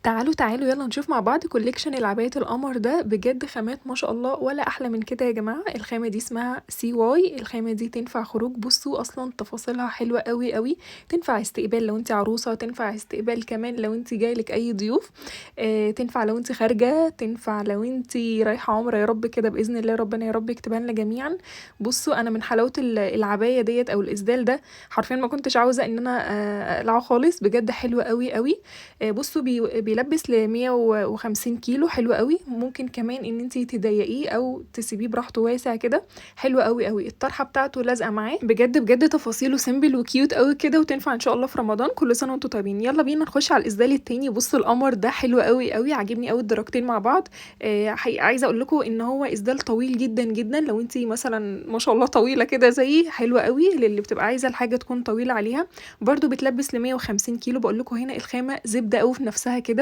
تعالوا يلا نشوف مع بعض كوليكشن العبايات القمر ده. بجد خامات ما شاء الله ولا احلى من كده يا جماعه. الخامه دي اسمها سي واي. الخامه دي تنفع خروج، بصوا اصلا تفاصيلها حلوه قوي قوي. تنفع استقبال لو انت عروسه، تنفع استقبال كمان لو انت جايلك اي ضيوف. تنفع لو انت خارجه، تنفع لو انت رايحه عمره، يا رب كده باذن الله ربنا يا رب يكتبها لنا جميعا. بصوا انا من حلاوه العبايه ديت او الاسدال ده حرفيا ما كنتش عاوزه ان انا اقلعه خالص، بجد حلو قوي قوي. بصوا بيلبس ل150 كيلو، حلو قوي. ممكن كمان ان انتي تضيقيه او تسيبيه براحته واسع كده، حلو قوي قوي. الطرحه بتاعته لازقه معاه، بجد بجد تفاصيله سيمبل وكيوت قوي كده، وتنفع ان شاء الله في رمضان. كل سنه وانتم طيبين. يلا بينا نخش على الاسدال التاني. بصوا القمر ده حلو قوي قوي، عاجبني قوي الدرجتين مع بعض. عايزه اقول لكم ان هو اسدال طويل جدا جدا. لو انتي مثلا ما شاء الله طويله كده زيي، حلوه قوي للي بتبقى عايزه الحاجه تكون طويله عليها. برضو بتلبس ل150 كيلو. بقول لكم هنا الخامه زبده قوي في نفسها كده.